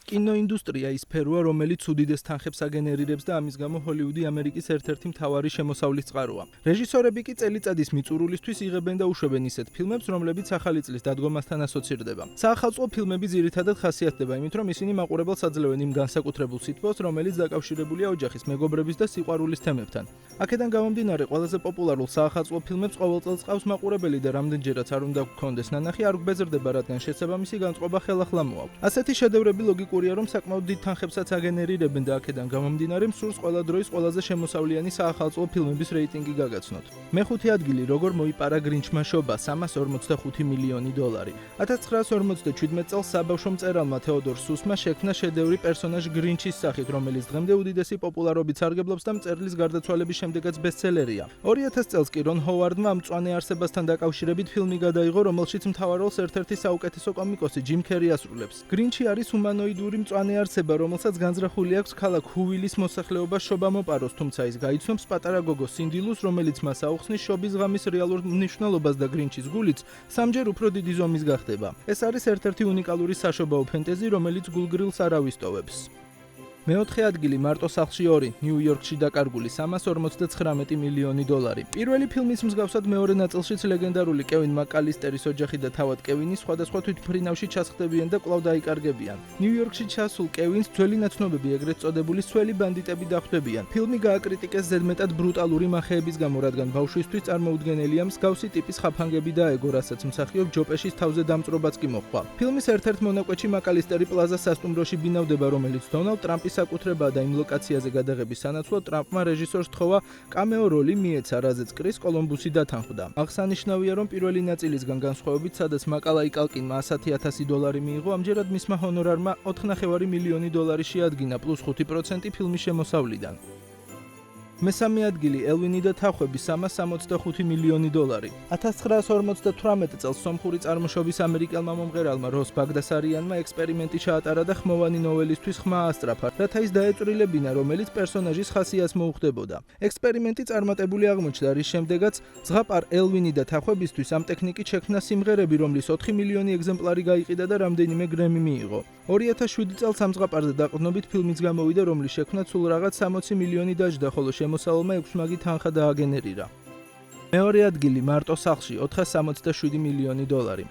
კინოინდუსტრია ის სფეროა, რომელიც უდიდეს თანხებს აგენერირებს და ამის გამო ჰოლივუდი ამერიკის ერთ-ერთი მთავარი შემოსავლის წყაროა. რეჟისორები კი წელიწადის მიწურულისთვის იღებენ და უშვებენ ისეთ ფილმებს, რომლებიც ახალი წლის დადგომასთან ასოცირდება. საახალწლო ფილმები ძირითადად ხასიათდება იმით, რომ ისინი მაყურებელს აძლევენ იმ განსაკუთრებულ სითბოს, რომელიც დაკავშირებულია ოჯახის, მეგობრების და სიყვარულის თემებთან. აქედან გამომდინარე, ყველაზე პოპულარულ საახალწლო ფილმებს ყოველწელს ყავს მაყურებელი და რამდენჯერაც არ უნდა გქონდეს ნანახი, არ გვბეზრდება, რადგან შესაბამისი განწყობა ხელახლა მოაქვს. ასეთი შედევრები ლოგიკურია, რომ საკმაოდ დიდ თანხებსაც აგენერირებენ და აქედან გამომდინარე მსურს ყველა დროის ყველაზე შემოსავლიანი საახალწლო ფილმების რეიტინგი გაგაცნოთ. მეხუთე ადგილი როგორ მოიპარა გრინჩმა შობა $345 მილიონი. 1957 წელს საბავშვო მწერალმა თეოდორ სუსმა შექმნა შედევრი პერსონაჟ გრინჩის სახით, რომელიც დღემდე უდიდესი პოპულარობით სარგებლობს და მწერლის გარდაცვალების შემდეგაც ბესტსელერია. 2000 წელს კი რონ ჰოვარდმა ამ მწვანე არსებასთან დაკავშირებით ფილმი გადაიღო, რომელშიც მთავარ როლს ერთ-ერთი საუკეთესო კომიკოსი ჯიმ კერი ასრულებს. გრინჩი არის ჰუმანოიდური მწვანე არსება, რომელსაც განზრახული აქვს ქალაქ ჰუვილის მოსახლეობა შობა მოპაროს, თუმცა ის გაიცნობს პატარა გოგო სინდილუს, რომელიც მას აუხსნის შობის ღამის რეალურ მნიშვნელობას და გრინჩის გულიც სამჯერ უფრო დიდი ზომის გახდება. ეს არის ერთ-ერთი უნიკალური საშობაო ფენტეზი, რომელიც გულგრილს არ ავისტოვებს. მეოთხე ადგილი მარტო სახლში 2, ნიუ-იორკში დაკარგული $359 მილიონი. პირველი ფილმის მსგავსად მეორე ნაწილშიც ლეგენდარული კევინ მაკალისტერის ოჯახი და თავად კევინი სხვადასხვა თვითმფრინავში ჩასხდებიან და კვლავ დაიკარგებიან. ნიუ-იორკში ჩასულ კევინს ძველი ნაცნობები, ეგრეთ წოდებული სველი ბანდიტები დახვდებიან. ფილმი გააკრიტიკეს ზედმეტად ბრუტალური მახეების გამო, რადგან ბავშვისთვის წარმოუდგენელია მსგავსი ტიპის ხაფანგები დაეგო, რასაც მსახიობ ჯო პეშის თავზე დამწვრობაც კი მოჰყვა. ფილმის ერთ-ერთ მონაკვეთში მაკალისტერი პლაზას სასტუმროში ბინავდება, რომელიც დონალდ ტრამპის საკუთრებაა და იმ ლოკაციაზე გადაღების სანაცვლოდ ტრამპმა რეჟისორს თხოვა კამეო როლი მიეცა, რაზეც კრის კოლუმბუსი დათანხმდა. აღსანიშნავია, რომ პირველი ნაწილისგან განსხვავებით, სადაც მაკალაი კალკინმა $100,000 მიიღო, ამჯერად მისმა ჰონორარმა $4,5 მილიონი შეადგინა, plus 5% ფილმის შემოსავლიდან. მესამე ადგილი ელვინი და თახვები $365 მილიონი. 1958 წელს სომხური წარმოშობის ამერიკელმა მომღერალმა როს ბაგდასარიანმა ექსპერიმენტი ჩაატარა და ხმოვანი ნოველისთვის ხმა ასწრაფა, რათა ის დაეწვრილებინა, რომელიც პერსონაჟის ხასიათს მოუხდებოდა. ექსპერიმენტი წარმატებული აღმოჩნდა, რის შემდეგაც ზღაპარ ელვინი და თახვებისთვის ამ ტექნიკით შექმნა სიმღერები, რომლის 4 მილიონი ეგზემპლარი გაიყიდა და რამდენიმე გრემი მიიღო. 2007 წელს ამ ზღაპარზე დაყრდნობით ფილმიც გამოვიდა, რომლის შექმნა სულ რაღაც 60 მილიონი დაჯდა, ხოლო შემოსავლმა 6 მაგი თანხა დააგენერირა. მეორე ადგილი მარტო სახლში $467 მილიონი.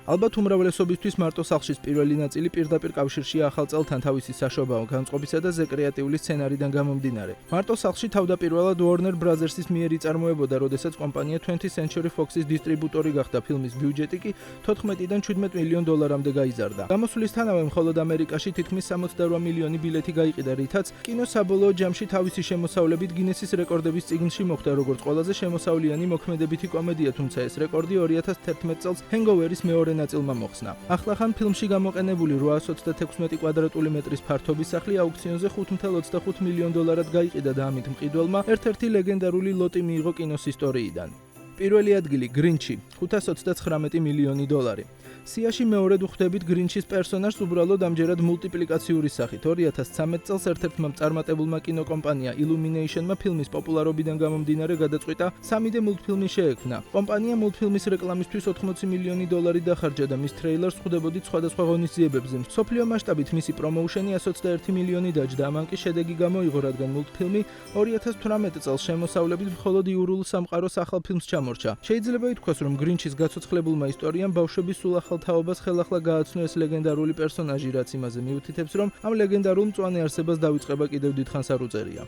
ალბათ უმრავლესობისთვის მარტო სახლშის პირველი ნაწილი პირდაპირ კავშირშია ახალ წელთან თავისი საშობაო განწყობისა და ზეკრეატიული სცენარიდან გამომდინარე. მარტო სახლში თავდაპირველად Warner Brothers-ის მიერ იწარმოებოდა, როდესაც კომპანია 20th Century Fox-ის დისტრიბუტორი გახდა. ფილმის ბიუჯეტი კი 14-დან $17 მილიონამდე გაიზარდა. გამოსვლისთანავე მხოლოდ ამერიკაში თითქმის 68 მილიონი ბილეთი გაიყიდა, რითაც კინო საბოლოო ჯამში თავისი შემოსავლებით გინესის რეკორდების წიგნში მოხვდა, როგორც ყველაზე შემოსავლიანი მოქმედებითი კომედია, თუმცა ეს რეკორდი 2011 წელს ჰენგოვერის მეორე ნაწილმა მოხსნა. ახლახან ფილმში გამოყენებული 836 კვადრატული მეტრის ფართობის სახლი აუქციონზე $5.25 მილიონ გაიყიდა და ამით მყიდველმა ერთ-ერთი ლეგენდარული ლოტი მიიღო კინოს ისტორიიდან. პირველი ადგილი გრინჩი $529 მილიონი. სიაში მეორედ ვხვდებით გრინჩის პერსონაჟს უბრალოდ ამჯერად მულტიპლიკაციური სახით. 2013 წელს ერთ-ერთმა წარმატებულმა კინოკომპანია Illumination-მა ფილმის პოპულარობიდან გამომდინარე გადაწყვიტა 3D მულტფილმი შეექმნა. კომპანია მულტფილმის რეკლამისთვის $80 მილიონი დახარჯა და მის ტრეილერს ხვდებოდით სხვადასხვა ღონისძიებებზე. მსოფლიო მასშტაბით მისი პრომოუშენი 121 მილიონი დაჯდა, ამან კი შედეგი გამოიღო, რადგან მულტფილმი 2018 წელს შემოსავლებით მხოლოდ იურულ სამყაროს ახალ ფილმს ჩამორჩა. შეიძლება ითქვას, რომ გრინჩის გაცოცხლებულმა ისტორიამ ბავშვების სულ ახალ თაობას ხელახლა გააცნო ეს ლეგენდარული პერსონაჟი, რაც იმაზე მიუთითებს, რომ ამ ლეგენდარულ მწვანე არსებას დავიწყება კიდევ დიდხანს არ უწერია.